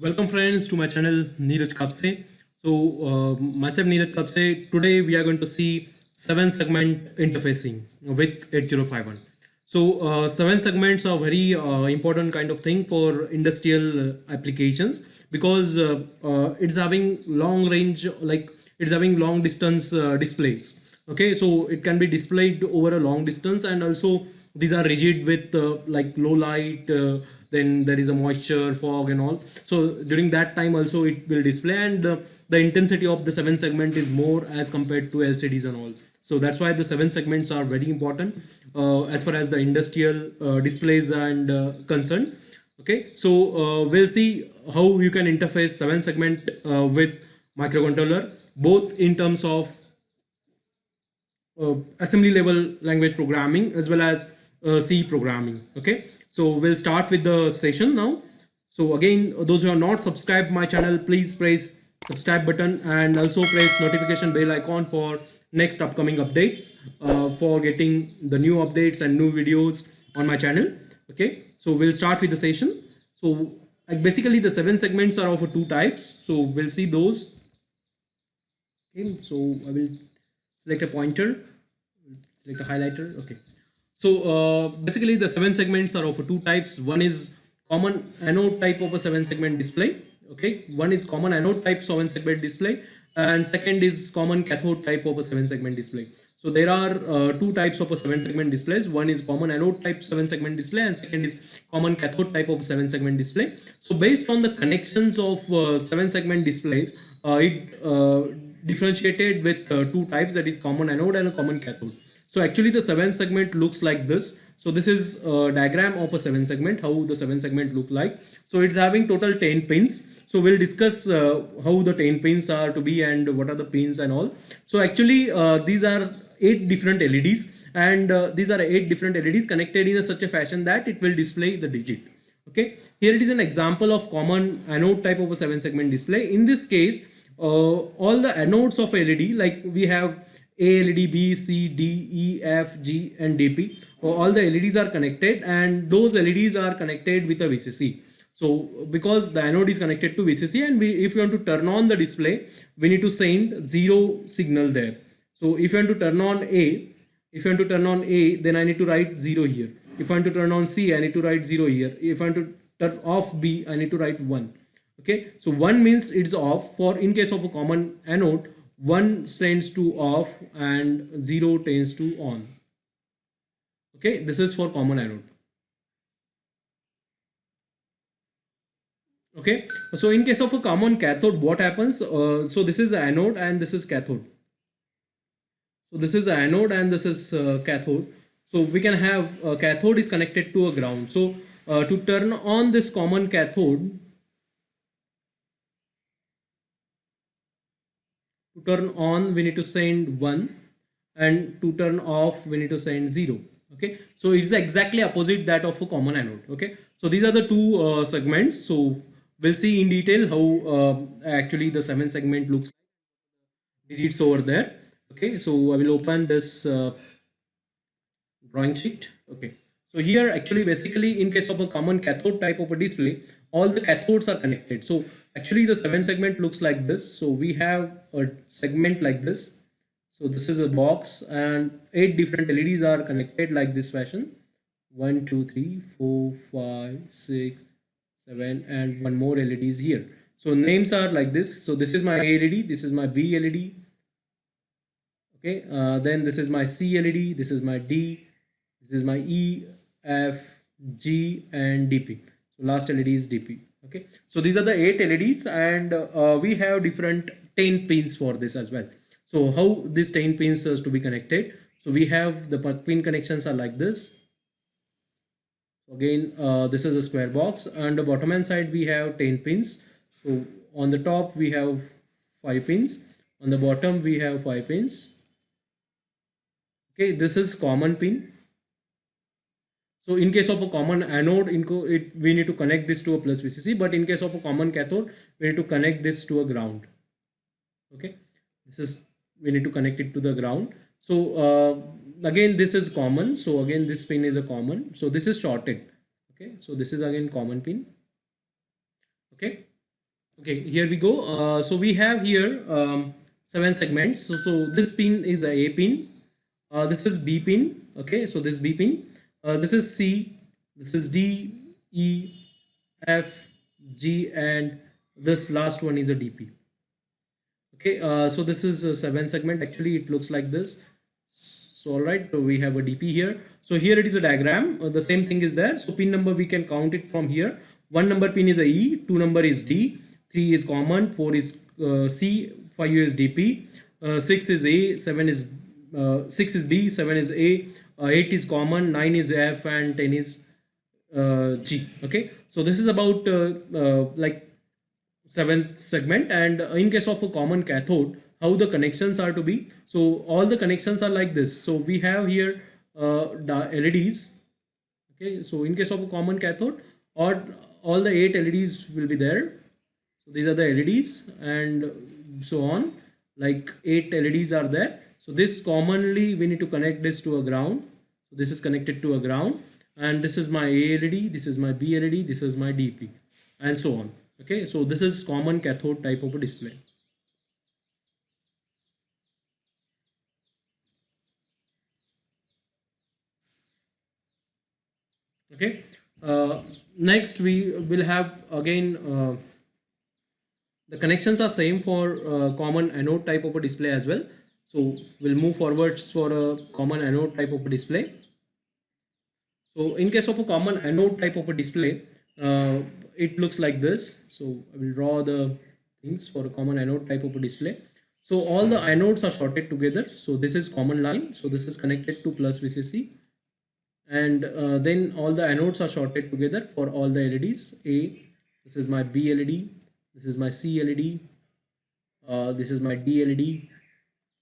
Welcome friends to my channel Niraj Kapase. Myself Niraj Kapase. Today we are going to see 7 segment interfacing with 8051. Seven segments are very important kind of thing for industrial applications because it's having long range, like it's having long distance displays. Okay, so it can be displayed over a long distance, and also these are rigid with like low light, then there is a moisture, fog and all. So during that time also it will display, and the intensity of the 7 segment is more as compared to LCDs and all. So that's why the 7 segments are very important as far as the industrial displays and concerned. Okay, so we'll see how you can interface 7 segment with microcontroller, both in terms of assembly level language programming as well as C programming. Okay, so we'll start with the session now. So again, those who are not subscribed my channel, please press subscribe button and also press notification bell icon for next upcoming updates, for getting the new updates and new videos on my channel. Okay, so we'll start with the session. So like basically the 7 segments are of 2 types, so we'll see those. Okay, so I will select a pointer, select a highlighter. Okay, so basically the 7 segments are of 2 types. One is common anode type of a 7 segment display. Okay, one is common anode type 7 segment display, and second is common cathode type of a 7 segment display. So there are 2 types of a 7 segment displays. One is common anode type 7 segment display, and second is common cathode type of 7 segment display. So based on the connections of 7 segment displays, it differentiated with 2 types, that is common anode and a common cathode. So actually the 7 segment looks like this. So this is a diagram of a 7 segment, how the 7 segment look like. So it's having total 10 pins. So we'll discuss how the 10 pins are to be and what are the pins and all. So actually these are 8 different LEDs, and these are 8 different LEDs connected in such a fashion that it will display the digit. Okay, here it is an example of common anode type of a 7 segment display. In this case, all the anodes of LED, like we have A LED, B, C, D, E, F, G and DP. All the LEDs are connected, and those LEDs are connected with a VCC. So because the anode is connected to VCC, and if you want to turn on the display, we need to send 0 signal there. So if you want to turn on A, then I need to write 0 here. If I want to turn on C, I need to write 0 here. If I want to turn off B, I need to write 1. Okay, so 1 means it's off. For in case of a common anode, 1 tends to off and 0 tends to on. Okay, this is for common anode. Okay, so in case of a common cathode, what happens? So this is the anode and this is cathode. So this is anode and this is cathode. So we can have cathode is connected to a ground. So to turn on this common cathode, to turn on we need to send 1, and to turn off we need to send 0. Okay, so it's exactly opposite that of a common anode. Okay, so these are the 2 segments. So we'll see in detail how actually the 7 segment looks like, digits over there. Okay, so I will open this drawing sheet. Okay, so here actually basically in case of a common cathode type of a display, all the cathodes are connected. So actually the 7 segment looks like this. So we have a segment like this. So this is a box, and 8 different LEDs are connected like this fashion. 1, 2, 3, 4, 5, 6, 7, and one more LEDs here. So names are like this. So this is my A LED, this is my B LED. Okay, then this is my C LED, this is my D, this is my E, F, G and DP. So last LED is DP. Okay, so these are the 8 LEDs, and we have different 10 pins for this as well. So how these 10 pins is to be connected? So we have the pin connections are like this. Again, this is a square box, and the bottom hand side we have 10 pins. So on the top we have 5 pins, on the bottom we have 5 pins. Okay, this is common pin. So in case of a common anode, we need to connect this to a plus VCC, but in case of a common cathode, we need to connect this to a ground. Okay, this is, we need to connect it to the ground. So again this is common, so again this pin is a common, so this is shorted. Okay, so this is again common pin. Okay, Okay, here we go. So we have here 7 segments. So this pin is a pin. This is B pin. Okay, so this B pin. This is C. This is D, E, F, G, and this last one is a DP. Okay, so this is a 7 segment. Actually, it looks like this. So all right, so we have a DP here. So here it is a diagram. The same thing is there. So pin number we can count it from here. 1 number pin is a E, 2 number is D, 3 is common, 4 is C, 5 is DP, 6 is A, 7 is 6 is B, 7 is A, 8 is common, 9 is F, and 10 is G. Okay, so this is about like 7th segment. And in case of a common cathode, how the connections are to be. So all the connections are like this. So we have here the LEDs. Okay, so in case of a common cathode, or all the 8 LEDs will be there. So these are the LEDs and so on, like 8 LEDs are there. So this commonly we need to connect this to a ground. So this is connected to a ground, and this is my A LED, this is my B LED, this is my DP, and so on. Okay, so this is common cathode type of a display. Okay, next we will have again the connections are same for common anode type of a display as well. So we'll move forwards for a common anode type of a display. So in case of a common anode type of a display, it looks like this. So I will draw the things for a common anode type of a display. So all the anodes are shorted together. So this is common line. So this is connected to plus VCC, and then all the anodes are shorted together for all the LEDs. This is my B LED, this is my C LED, this is my D LED,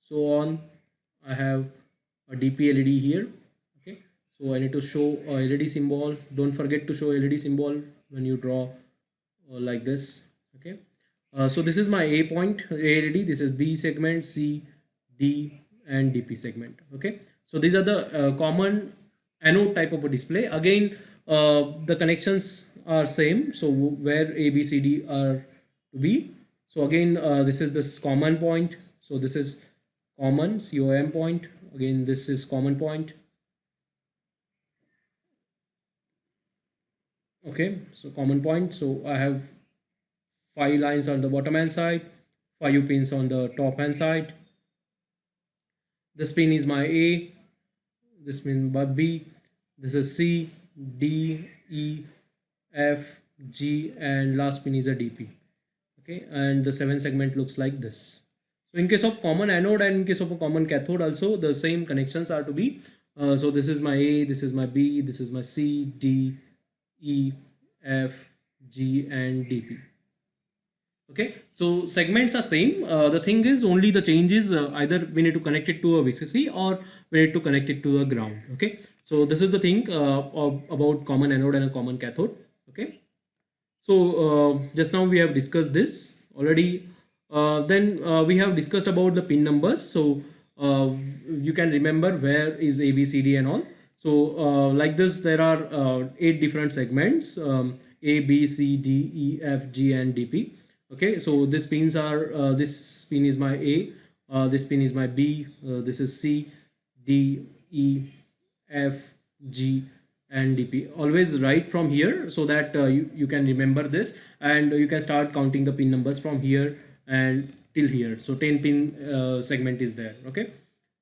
so on. I have a DP LED here. Okay, so I need to show a LED symbol. Don't forget to show LED symbol when you draw like this. Okay, so this is my A point, A LED, this is B segment, C, D, and DP segment. Okay, so these are the common anode type of a display. Again, the connections are same. So where A, B, C, D are to be. So again, this is this common point. So this is common COM point. Again, this is common point. Okay, so common point. So I have 5 lines on the bottom hand side, 5 pins on the top hand side. This pin is my A, this pin by B, this is C, D, E, F, G, and last pin is a DP. Okay, and the 7 segment looks like this. So in case of common anode and in case of a common cathode also, the same connections are to be. So this is my A, this is my B, this is my C, D, E, F, G, and DP. Okay, so segments are same. The thing is only the change is either we need to connect it to a VCC or we need to connect it to a ground. Okay, so this is the thing about common anode and a common cathode. Okay, so just now we have discussed this already. Then we have discussed about the pin numbers. So you can remember where is A, B, C, D, and all. So like this, there are 8 different segments: A, B, C, D, E, F, G, and DP. Okay, so these pins are this pin is my A, this pin is my B, this is C, D, E, F, G, and DP. Always write from here so that you can remember this, and you can start counting the pin numbers from here and till here. So 10 pin segment is there. Okay,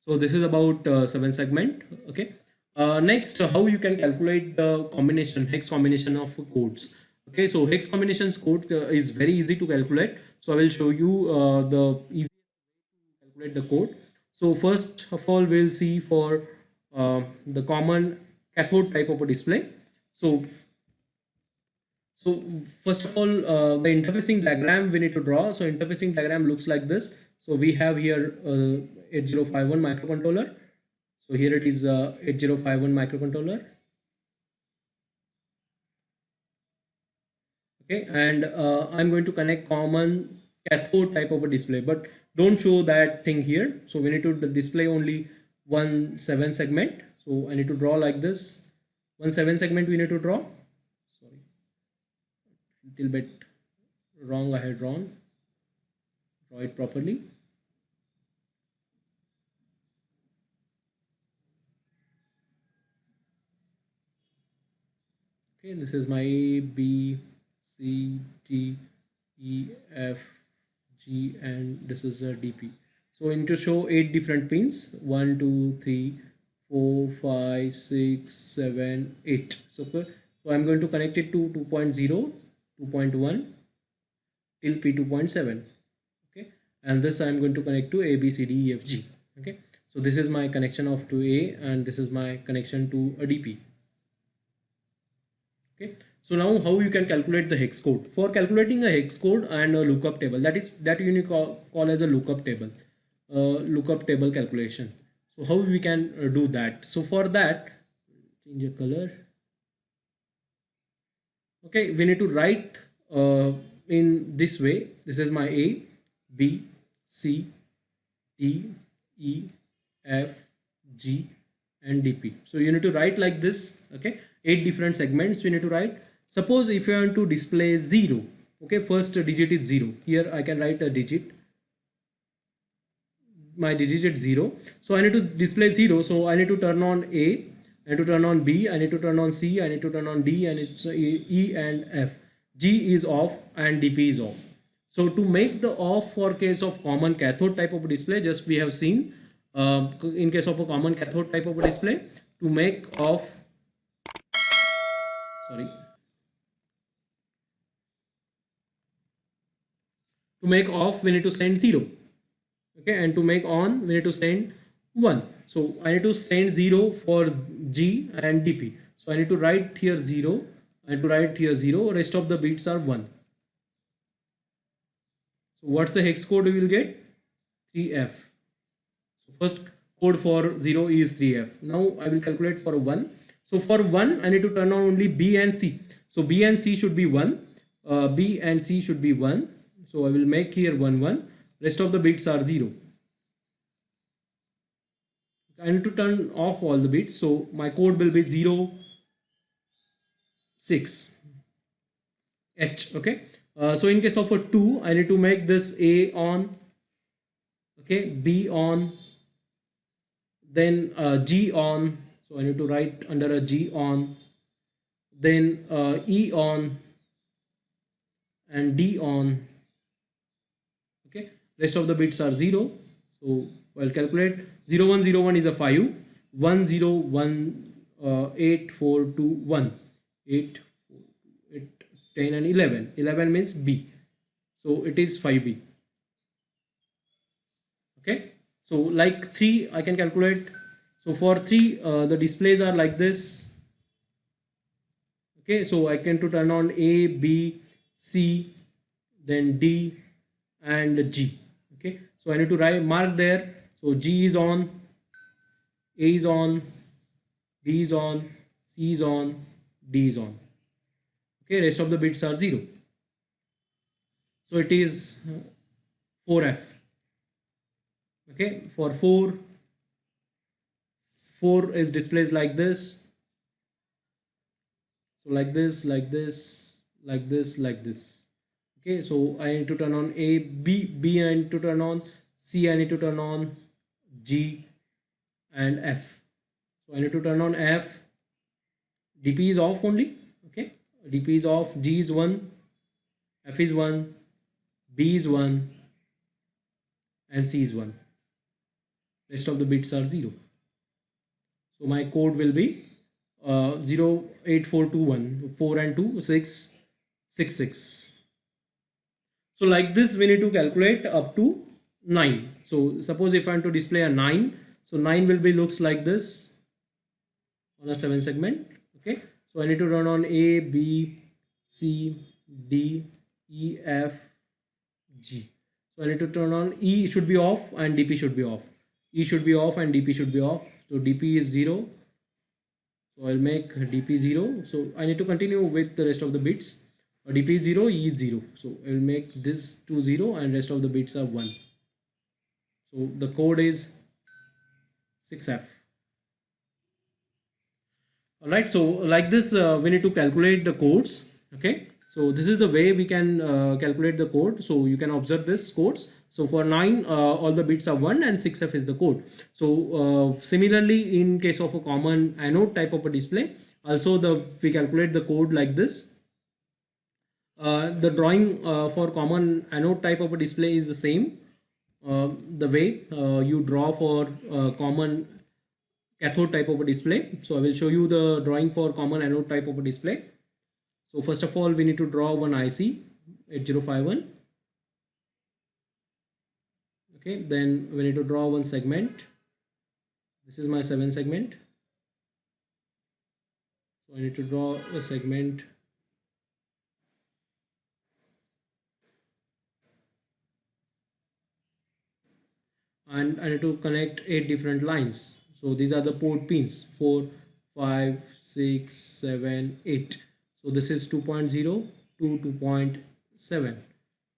so this is about 7 segment. Okay, next, how you can calculate the combination, hex combination of codes. Okay, so hex combinations code is very easy to calculate. So I will show you the easy to calculate the code. So first of all, we'll see for the common cathode type of a display. So first of all, the interfacing diagram we need to draw. So interfacing diagram looks like this. So we have here 8051 microcontroller. So here it is 8051 microcontroller. Okay, and I'm going to connect common cathode type of a display, but don't show that thing here. So we need to display only 1 7 segment. So I need to draw like this. 1 7 segment we need to draw. Sorry, little bit wrong, I had drawn. Draw it properly. Okay, this is my A, B, C, D, E, F, G, and this is a DP. So I need to show 8 different pins: 1, 2, 3, 4, 5, 6, 7, 8. So I'm going to connect it to 2.0, 2.1 till P2.7. Okay, and this I'm going to connect to A, B, C, D, E, F, G. Okay, so this is my connection of to A, and this is my connection to a DP. Okay, so now how you can calculate the hex code? For calculating a hex code and a lookup table, that you call as a lookup table, lookup table calculation. So how we can do that? So for that, change the color. Okay, we need to write in this way. This is my A, B, C, D, E, F, G, and DP. So you need to write like this. Okay, 8 different segments we need to write. Suppose if you want to display 0, okay, first digit is 0. Here I can write a digit. My digit is 0. So I need to display 0. So I need to turn on A, I need to turn on B, I need to turn on C, I need to turn on D, and it's E and F. G is off and DP is off. So to make the off for case of common cathode type of display, just we have seen in case of a common cathode type of display, to make off, sorry, to make off we need to send 0. Okay, and to make on we need to send 1. So I need to send 0 for G and DP. So I need to write here 0, I need to write here 0, rest of the bits are 1. So what's the hex code we will get? 3F. So first code for 0 is 3F. Now I will calculate for 1. So for 1 I need to turn on only B and C. So B and C should be 1. B and C should be 1. So I will make here 1 1. Rest of the bits are 0. I need to turn off all the bits. So my code will be 0 6 H. Okay. So in case of a 2, I need to make this A on, okay, B on, then G on. So I need to write under a G on, then E on, and D on. Okay, rest of the bits are 0. So I'll calculate 0 1 0 1 is a 5, 1 0 1 8 4 2 1, 8 8 10 and 11. 11 means B, so it is 5B. Okay, so like 3 I can calculate. So for 3 the displays are like this. Okay, so I can to turn on A, B, C, then D and G. Okay, so I need to write mark there. So G is on, A is on, B is on, C is on, D is on. Okay, rest of the bits are 0. So it is 4F. Okay, for 4 is displays like this. So like this, like this, like this, like this. Okay, so I need to turn on A, B I need to turn on, C I need to turn on, G and F. So I need to turn on F. DP is off only. Okay, DP is off. G is 1, F is 1, B is 1, and C is 1. Rest of the bits are 0. So my code will be 0 8 4 2 1, 4 and 2 6 6 6. So like this we need to calculate up to 9. So suppose if I want to display a 9, so 9 will be looks like this on a 7 segment. Okay, so I need to run on A, B, C, D, E, F, G. So I need to turn on E should be off and DP should be off. E should be off and DP should be off. So DP is 0. So I'll make DP 0. So I need to continue with the rest of the bits. DP is 0, E is 0. So I will make this to 0 and rest of the bits are 1. So the code is 6F. Alright, so like this we need to calculate the codes. Okay, So this is the way we can calculate the code. So you can observe this codes. So for 9, all the bits are 1 and 6F is the code. So similarly, in case of a common anode type of a display, also we calculate the code like this. The drawing for common anode type of a display is the same. The way you draw for common cathode type of a display. So I will show you the drawing for common anode type of a display. So first of all, we need to draw one IC 8051. Okay, then we need to draw one segment. This is my 7 segment. So I need to draw a segment. And I need to connect 8 different lines. So these are the port pins 4, 5, 6, 7, 8. So this is 2.0 to 2.7.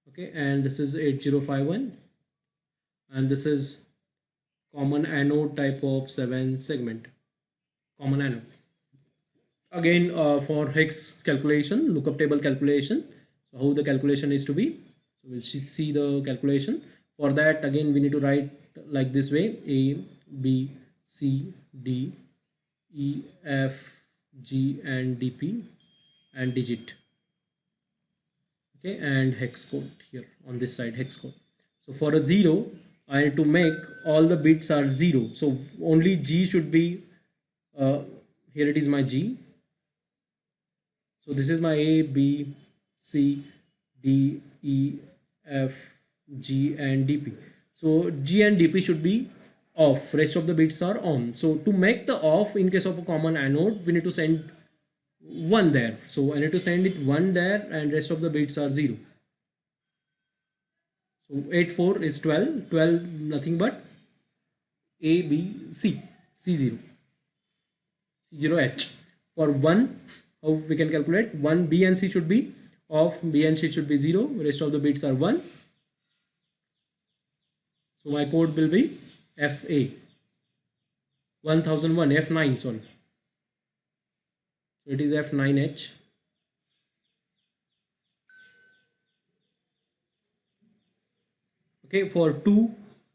Okay, and this is 8051, and this is common anode type of 7 segment, common anode. Again, for hex calculation, lookup table calculation, so how the calculation is to be. So we'll see the calculation. For that, again, we need to write like this way: A, B, C, D, E, F, G, and DP, and digit. Okay, and hex code here on this side, hex code. So for a 0, I need to make all the bits are 0. So only G should be, here it is my G. So this is my A, B, C, D, E, F, G, and DP. So G and DP should be off, rest of the bits are on. So to make the off in case of a common anode, we need to send 1 there. So I need to send it 1 there, and rest of the bits are 0. So 8, 4 is 12, 12 nothing but A, B, C, C0, C0H. For 1, how we can calculate? 1, B and C should be off, B and C should be 0, rest of the bits are 1. So my code will be FA 1001, F9, sorry. So it is F9H. Okay, for 2,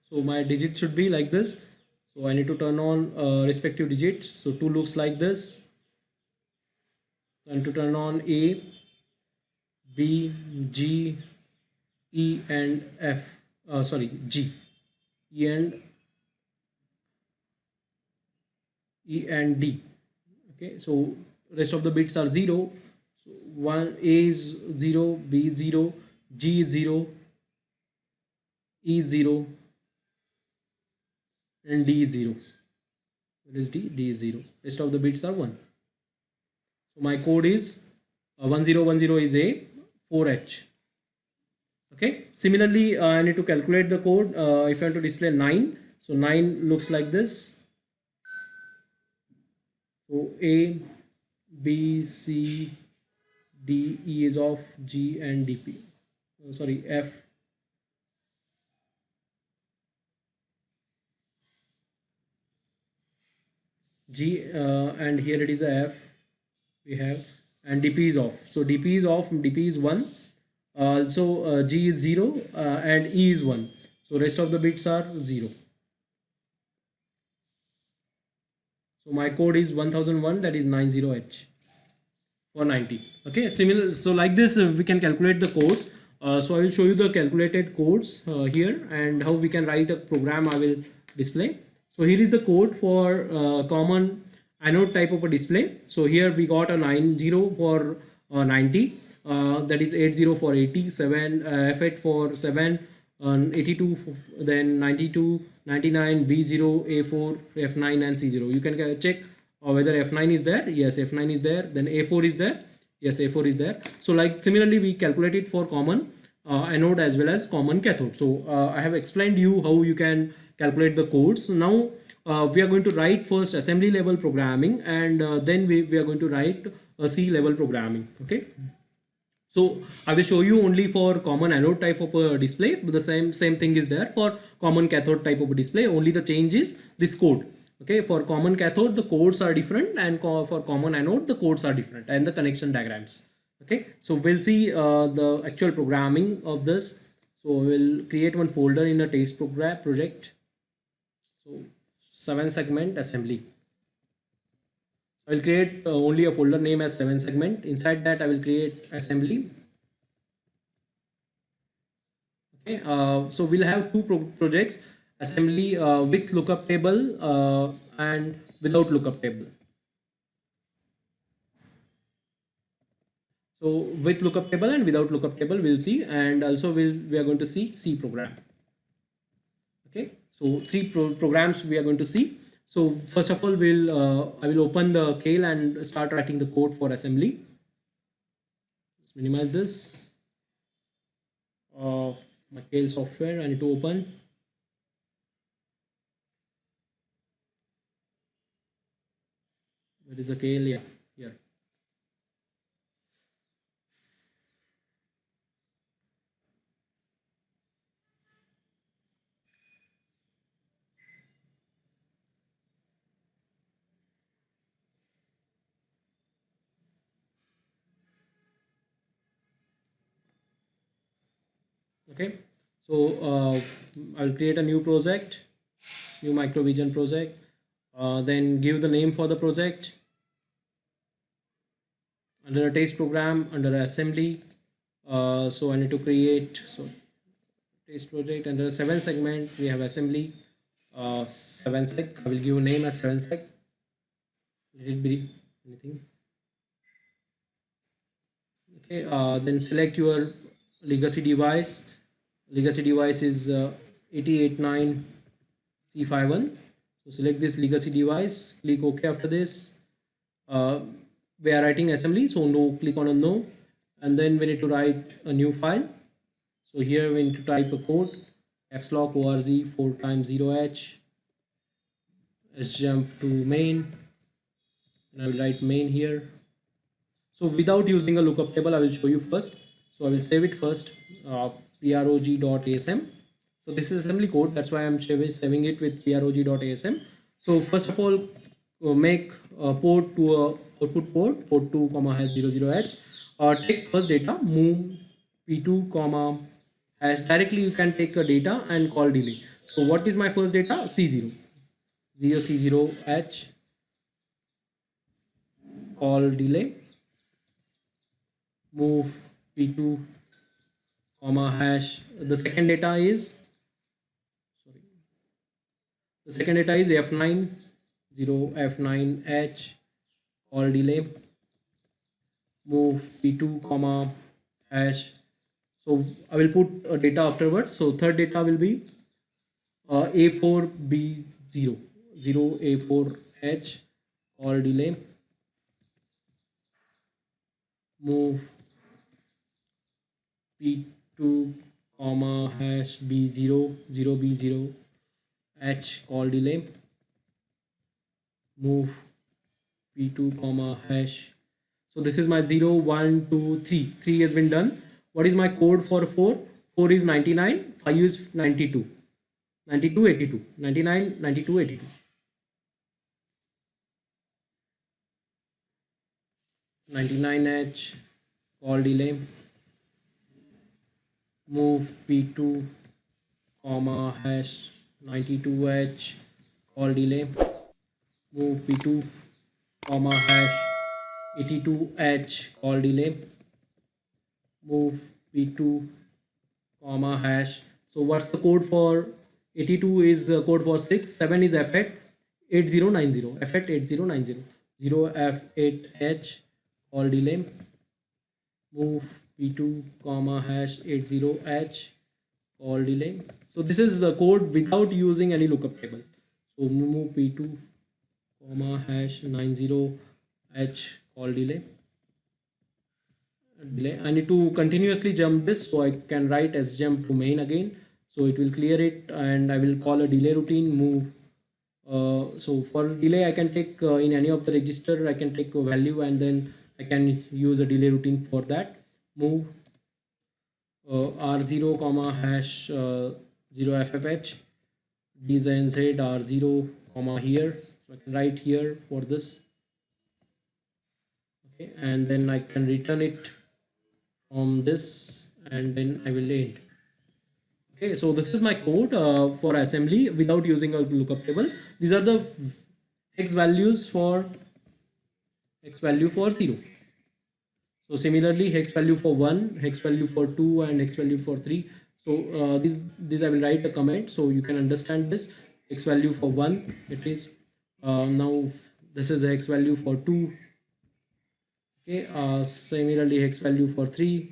so my digit should be like this. So I need to turn on respective digits. So 2 looks like this. And to turn on A, B, G, E, and F. G, E and D. Okay, so rest of the bits are 0. So A is 0, B is 0, G is 0, E is 0, and D is 0. What is D? D is 0. Rest of the bits are 1. So my code is 1010 is A, 4H. Okay. Similarly, I need to calculate the code. If I want to display 9, so 9 looks like this. So A, B, C, D, E is off, G, and DP. F. G, and here it is a F we have, and DP is off. So DP is off, DP is 1. Also G is 0 and E is 1. So rest of the bits are 0. So my code is 1001, that is 90H for 90. Okay, similar. So like this we can calculate the codes. So I will show you the calculated codes here, and how we can write a program I will display. So here is the code for common anode type of a display. So here we got a 90 for 90, that is 80 for 80, 7 F8 for 7, 82 then 92, 99, B0, A4, F9, and C0. You can check whether F9 is there. Yes, F9 is there. Then A4 is there. Yes, A4 is there. So like similarly we calculate it for common anode as well as common cathode. So I have explained you how you can calculate the codes. Now we are going to write first assembly level programming, and then we are going to write a C level programming. Okay. So I will show you only for common anode type of a display, but the same thing is there for common cathode type of a display. Only the change is this code. Okay, for common cathode the codes are different, and for common anode the codes are different, and the connection diagrams. Okay, so we'll see the actual programming of this. So we'll create one folder in a test program project. So 7 segment assembly. I will create only a folder name as 7 segment. Inside that I will create assembly. Okay, so we'll have two projects, assembly with lookup table and without lookup table. So with lookup table and without lookup table we'll see, and also we are going to see C program. Okay, so three programs we are going to see. So first of all, I will open the Kale and start writing the code for assembly. Let's minimize this. My Kale software I need to open. Where is the Kale? Yeah, here. Okay, so I'll create a new project, new microvision project, then give the name for the project. Under a test program, under assembly, so I need to create, so test project under 7 segment we have assembly, 7 seg. I will give a name as 7 seg. Let it be anything. Okay, then select your legacy device. Legacy device is 8089C51. So select this legacy device, click OK after this. We are writing assembly, so no, click on a no, and then we need to write a new file. So here we need to type a code, caps lock org 4 times 0h, let's jump to main, and I will write main here. So without using a lookup table I will show you first. So I will save it first, prog.asm. so this is assembly code, that's why I'm saving it with prog.asm. So first of all, make a port to a output port 2 comma hash 00h. Take first data, move p2 comma hash. Directly you can take a data and call delay. So what is my first data? C0 c0h, call delay, move p2 comma hash. The second data is f9 0 f9h, call delay, move p2 comma hash. So I will put data afterwards. So third data will be a4b0 a4h, call delay, move p2 comma hash b0 b0 h, call delay, move p2 comma hash. So this is my 0 1 2 3. 3 has been done. What is my code for 4? 4 is 99, 5 is 92, 92 82, 99 92 82. 99h, call delay, move p2 comma hash 92h, call delay, move p2 comma hash 82h, call delay, move p2 comma hash. So what's the code for 82? Is code for 6. 7 is f8 8090, f8 8090, 0 f8h, call delay, move p2 comma hash 80h, call delay. So this is the code without using any lookup table. So move p2 comma hash 90h, call delay. I need to continuously jump this, so I can write as jump to main again, so it will clear it, and I will call a delay routine move. So for delay I can take in any of the register I can take a value, and then I can use a delay routine for that. Move r0 comma hash 0 ffh, dznz r0 comma here, so I can write here for this. Okay, and then I can return it from this, and then I will end. Okay, so this is my code for assembly without using a lookup table. These are the x values for x value for 0. So similarly, hex value for 1, hex value for 2, and hex value for 3. So this I will write a comment so you can understand this. Hex value for 1, it is now this is the hex value for 2. Okay, similarly hex value for 3,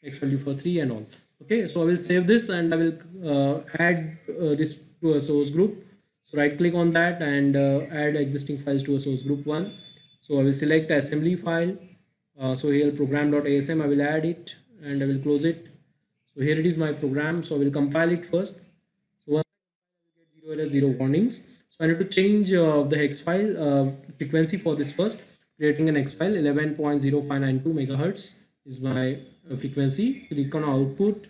hex value for 3, and all. Okay, so I will save this and I will add this to a source group. So right click on that and add existing files to a source group 1. So I will select assembly file. So here program.asm, I will add it and I will close it. So here it is my program. So I will compile it first. So once I get 0 error, 0 warnings. So I need to change the hex file frequency for this first. Creating an hex file 11.0592 megahertz is my frequency. Click on output,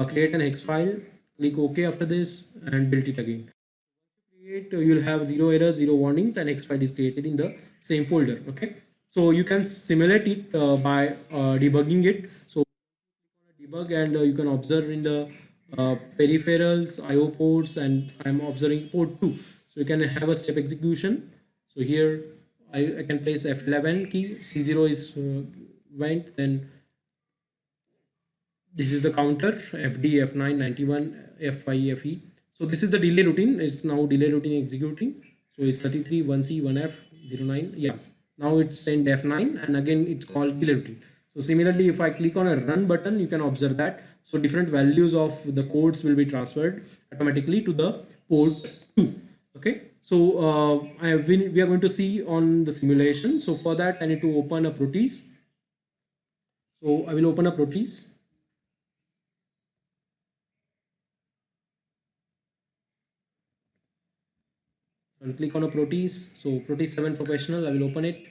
create an hex file, click OK after this and build it again. Create, you'll have 0 error, 0 warnings, and hex file is created in the same folder. Okay, so you can simulate it by debugging it. So debug and you can observe in the peripherals, IO ports, and I'm observing port 2. So you can have a step execution. So here I can place F11 key, C0 is went, then this is the counter, FD, F9, 91, F5, FE. So this is the delay routine. It's now delay routine executing. So it's 33, 1C, 1F, 09. Yeah. Now it's send F9 and again it's called delay routine. So similarly, if I click on a run button, you can observe that. So different values of the codes will be transferred automatically to the port 2. Okay. So we are going to see on the simulation. So for that, I need to open a Proteus. So I will open a Proteus. I'll click on a Proteus. So Proteus 7 Professional, I will open it.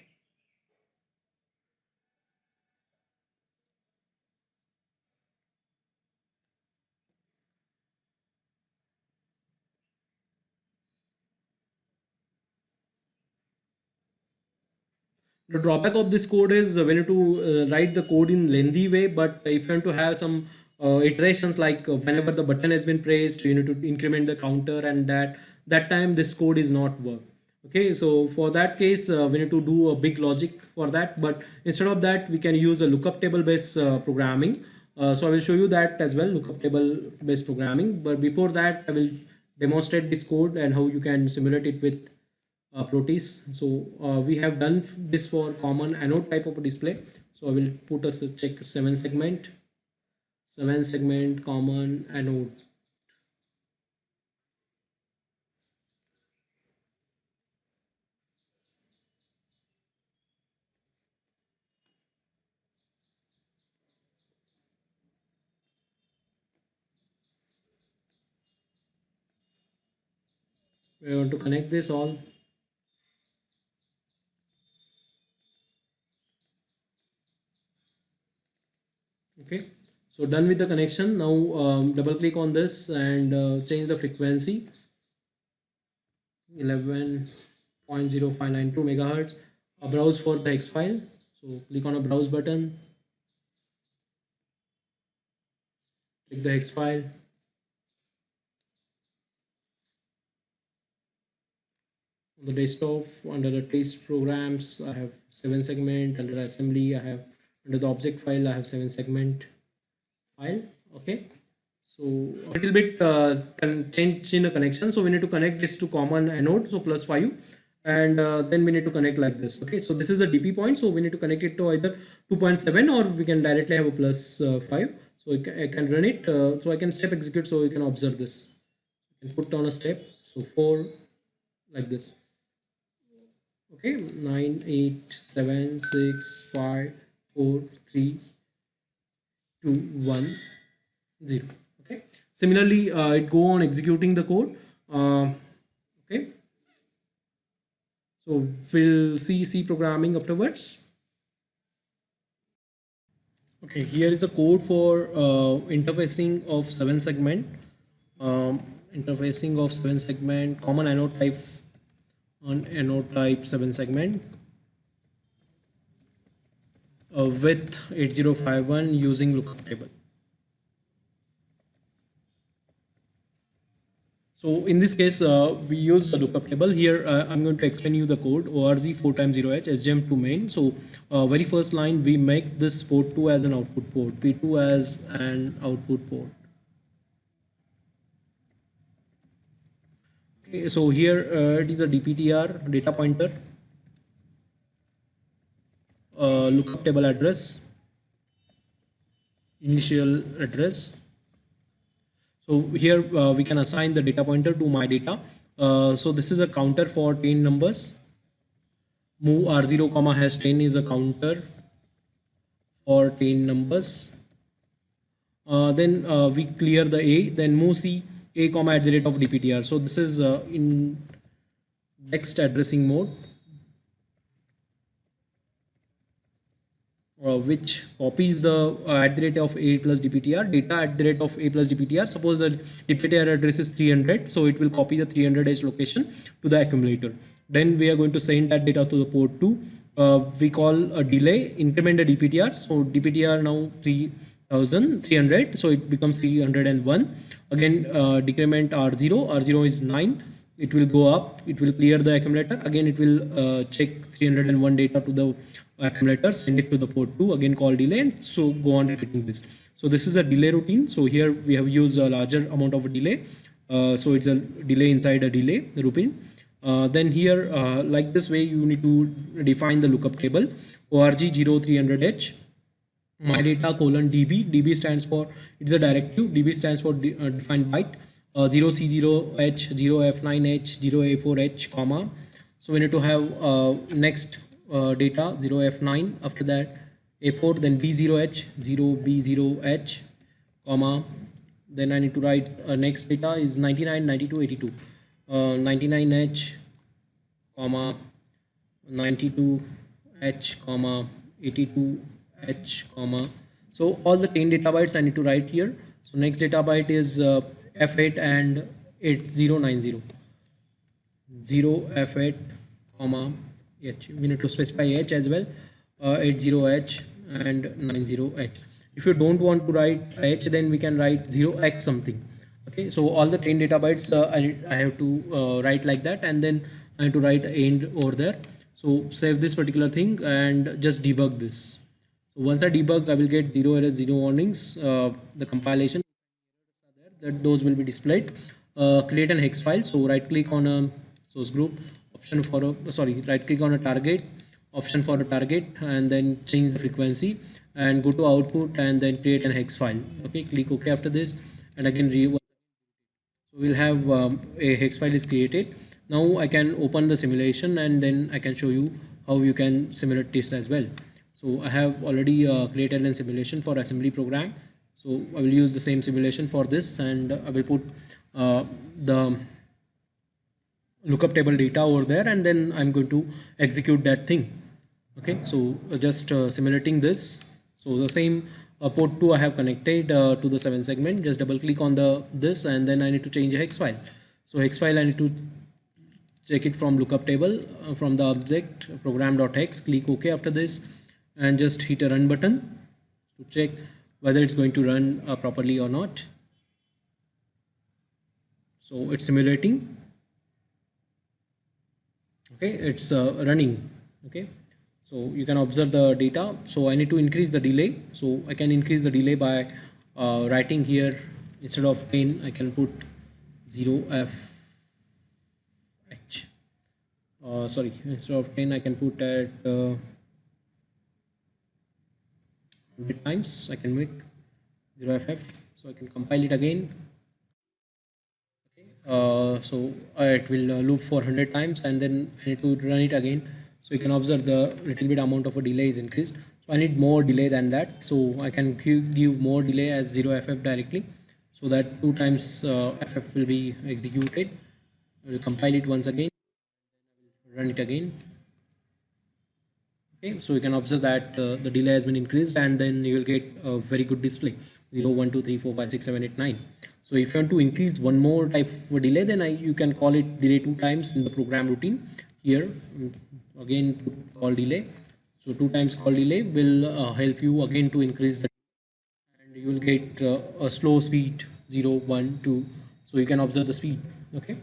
The drawback of this code is when you to write the code in lengthy way, but if you want to have some iterations like whenever the button has been pressed, you need to increment the counter, and that time this code is not work. Okay, so for that case we need to do a big logic for that, but instead of that we can use a lookup table based programming. So I will show you that as well, lookup table based programming, but before that I will demonstrate this code and how you can simulate it with Proteus. So we have done this for common anode type of a display. So I will put a check 7 segment common anode. We want to connect this all. Okay, so done with the connection. Now double click on this and change the frequency 11.0592 megahertz. Browse for the hex file. So click on a browse button, click the hex file. On the desktop, under the test programs, I have 7 segment. Under assembly, I have, under the object file, I have 7 segment file. Okay, so a little bit change in the connection. So we need to connect this to common anode, so +5, and then we need to connect like this. Okay, so this is a DP point, so we need to connect it to either 2.7 or we can directly have a +5. So I can run it. So I can step execute, so you can observe this. I can put on a step. So 4 like this. Okay, 9, 8, 7, 6, 5, 4, 3, 2, 1, 0. Okay, similarly it go on executing the code. Okay, so we'll see C programming afterwards. Okay, here is the code for interfacing of 7 segment, interfacing of 7 segment common anode type on anode type 7 segment. with 8051 using lookup table. So in this case, we use the lookup table. Here I'm going to explain you the code ORG 4 times 0h SGM to main. So very first line, we make this port 2 as an output port, P2 as an output port. Okay, so here it is a DPTR data pointer, lookup table address, initial address. So here we can assign the data pointer to my data. So this is a counter for 10 numbers. Move R0 comma hash 10 is a counter for 10 numbers. Then we clear the A, then move C A comma at the rate of DPTR. So this is in next addressing mode, which copies the at the rate of A plus DPTR data at the rate of A plus DPTR. Suppose the DPTR address is 300, so it will copy the 300 edge location to the accumulator. Then we are going to send that data to the port 2. We call a delay, increment the DPTR. So DPTR now 300, so it becomes 301. Again decrement R0. R0 is 9. It will go up, it will clear the accumulator. Again it will check 301 data to the accumulator, send it to the port 2, again call delay, and so go on repeating this. So this is a delay routine. So here we have used a larger amount of a delay. So it's a delay inside a delay routine. Then here like this way you need to define the lookup table. org 0300h my data colon db. Db stands for, it's a directive. Db stands for defined byte. 0c0h 0f9h 0a4h comma. So we need to have next data 0f9, after that a4, then b0h 0b0h comma. Then I need to write next data is 99 92 82 99h comma 92h comma 82h comma. So all the 10 data bytes I need to write here. So next data byte is f8 and 8090 0f8 comma h. We need to specify h as well, 80h and 90h. If you don't want to write h, then we can write 0x something. Okay, so all the 10 data bytes I have to write like that, and then I have to write end over there. So save this particular thing and just debug this. So once I debug, I will get 0 errors, 0 warnings. The compilation, that those will be displayed. Create an hex file. So right click on a source group, option for a right click on a target, option for a target, and then change the frequency and go to output and then create an hex file. Okay, click OK after this, and again so we'll have a hex file is created. Now I can open the simulation and then I can show you how you can simulate this as well. So I have already created a simulation for assembly program. So I will use the same simulation for this, and I will put the lookup table data over there, and then I'm going to execute that thing. Okay, so just simulating this. So the same port 2 I have connected to the 7 segment. Just double click on this, and then I need to change a hex file. So hex file I need to check it from lookup table from the object program.hex. Click OK after this, and just hit a run button to check whether it's going to run properly or not. So it's simulating. Okay, it's running. Okay, so you can observe the data. So I need to increase the delay. So I can increase the delay by writing here, instead of 10 I can put 0f h. Sorry, instead of 10 I can put at 100 times. I can make 0ff. So I can compile it again. So it will loop for 100 times, and then I need to run it again. So you can observe the little bit amount of a delay is increased. So I need more delay than that. So I can give more delay as 0ff directly, so that 2 times ff will be executed. I will compile it once again, run it again. Okay, so you can observe that the delay has been increased, and then you will get a very good display 0 1 2 3 4 5 6 7 8 9. So if you want to increase one more type of delay, then you can call it delay 2 times in the program routine. Here again call delay. So 2 times call delay will help you again to increase the, and you will get a slow speed 0, 1, 2. So you can observe the speed. Okay.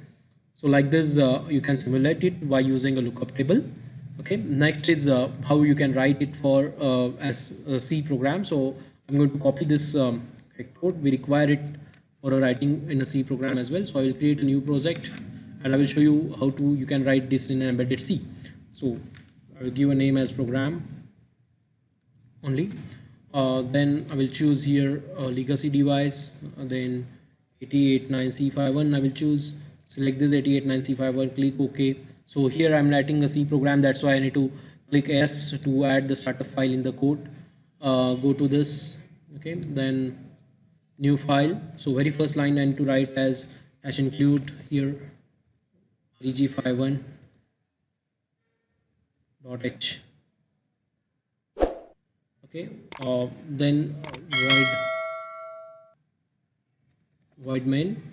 So like this, you can simulate it by using a lookup table. Okay. Next is how you can write it for as a C program. So I'm going to copy this code. We require it for a writing in a C program as well. So I will create a new project and I will show you how to you can write this in embedded C. So I will give a name as program only. Then I will choose here a legacy device. Then 889C51 I will choose, select this 889C51, click OK. So here I'm writing a C program, that's why I need to click S to add the startup file in the code. Go to this, okay, then new file. So very first line I need to write as #include here reg51.h. Okay, then void main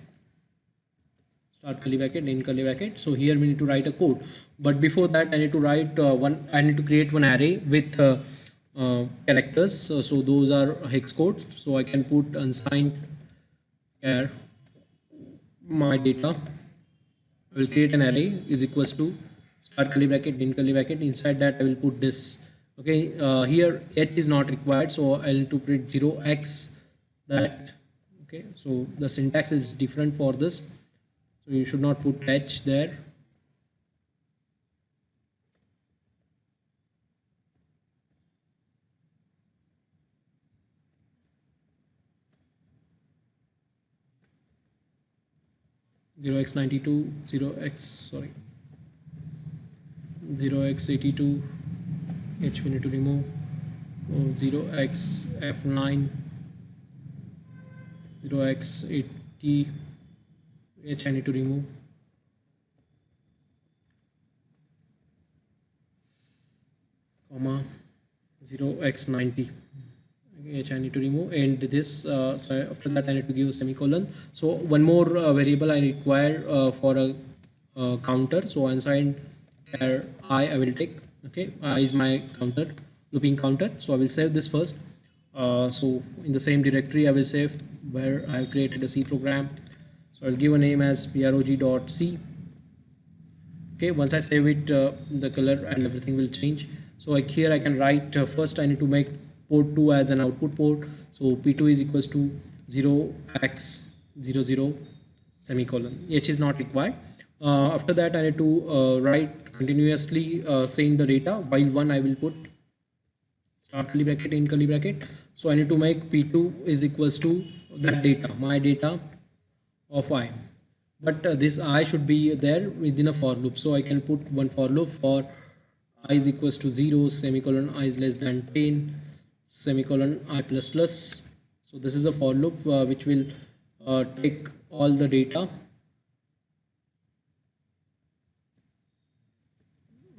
start curly bracket, end curly bracket. So here we need to write a code, but before that I need to write I need to create one array with characters. So those are hex codes. So I can put unsigned char my data. I will create an array is equals to start curly bracket, end curly bracket. Inside that I will put this. Okay, here h is not required, so I'll need to print 0x that. Okay, so the syntax is different for this, so you should not put h there. Zero x 92, 0x, sorry, 0x82, h we need to remove. 0x f9, 0x80, h I need to remove. Comma 0x90, h I need to remove, and this so after that I need to give a semicolon. So one more variable I require for a counter. So unsigned char I will take. Okay, I is my counter, looping counter. So I will save this first. So in the same directory I will save where I have created a C program. So I'll give a name as prog.c. Okay, once I save it, the color and everything will change. So like here I can write first I need to make port 2 as an output port. So p2 is equals to 0x00 semicolon. H is not required. After that I need to write continuously saying the data, while 1 I will put start curly bracket, end curly bracket. So I need to make p2 is equals to that data, my data of I, but this I should be there within a for loop. So I can put one for loop for I is equals to 0 semicolon I is less than 10 semicolon I plus plus. So this is a for loop which will take all the data.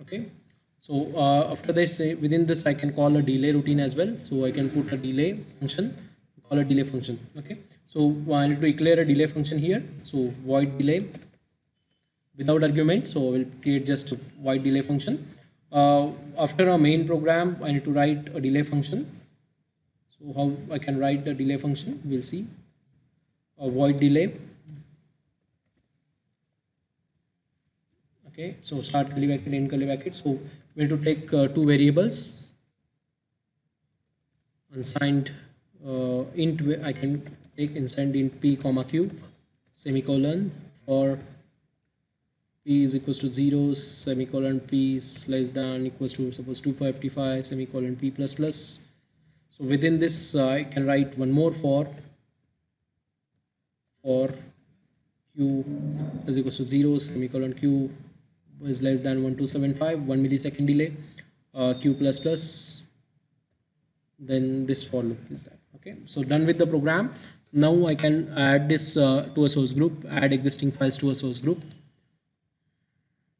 Okay, so after this within this I can call a delay routine as well. So I can put a delay function, call a delay function. Okay, so I need to declare a delay function here. So void delay without argument. So I will create just a void delay function. After a main program I need to write a delay function. So how I can write the delay function, we'll see. A void delay. Okay, so start curly bracket, end curly bracket. So we have to take two variables. Unsigned int, I can take unsigned int p comma q semicolon for p is equals to 0 semicolon p is less than equals to suppose 255 semicolon p plus plus. So within this I can write one more for q is equals to 0 semicolon q is less than 1275 1 millisecond delay q plus plus, then this for loop is that. Okay, so done with the program. Now I can add this to a source group, add existing files to a source group.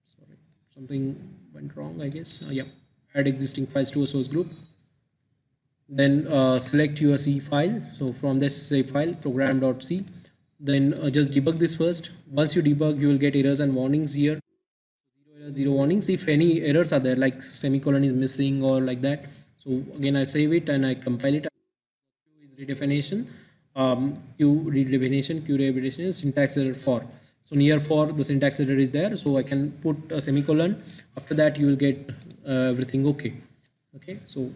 Sorry, something went wrong I guess. Yeah, add existing files to a source group, then select your C file. So from this C file program.c, then just debug this first. Once you debug you will get errors and warnings here. zero warnings. If any errors are there, like semicolon is missing or like that, so again I save it and I compile it. Q is redefinition, Q redefinition, syntax error for. So near for the syntax error is there, so I can put a semicolon. After that you will get everything okay. Okay, so one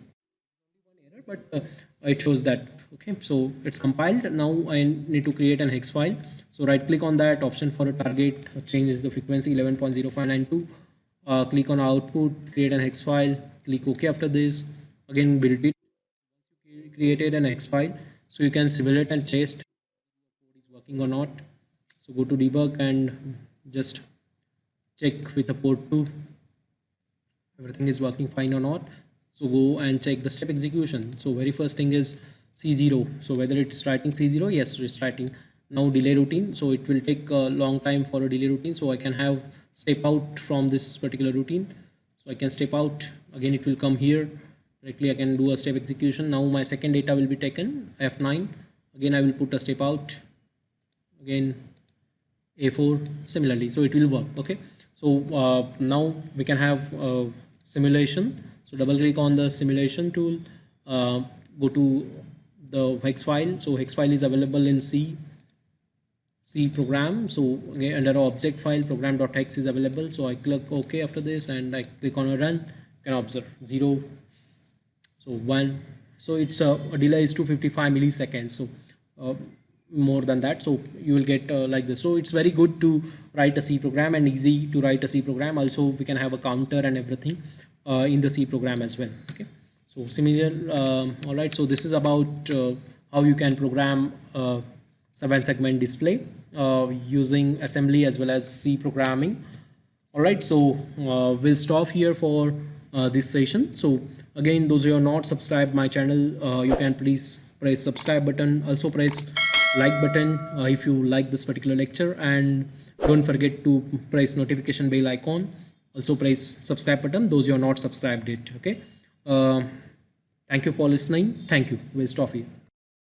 error, but it shows that. Okay, so it's compiled. Now I need to create an hex file. So right click on that option for a target, change the frequency 11.0592. Click on output, create an hex file, click OK. After this, again build it. Created an hex file, so you can simulate and test code is working or not. So go to debug and just check with the port 2 everything is working fine or not. So go and check the step execution. So very first thing is C0. So whether it's writing C0, yes, it's writing. Now delay routine. So it will take a long time for a delay routine. So I can have step out from this particular routine. So I can step out. Again, it will come here. Directly I can do a step execution. Now my second data will be taken, F9. Again, I will put a step out. Again, A4 similarly. So it will work. Okay. So now we can have simulation. So double click on the simulation tool, go to the hex file. So hex file is available in C program. So again, under object file, program.hex is available. So I click OK after this and I click on a run. You can observe 0, so 1. So it's a delay is 255 milliseconds. So more than that, so you will get like this. So it's very good to write a C program and easy to write a C program. Also we can have a counter and everything in the C program as well. Okay, so similar. All right, so this is about how you can program 7-segment display using assembly as well as C programming. All right, so we'll stop here for this session. So again, those who are not subscribed my channel, you can please press subscribe button. Also press like button if you like this particular lecture, and don't forget to press notification bell icon. Also press subscribe button those you are not subscribed it. Okay, thank you for listening. Thank you. We'll stop here.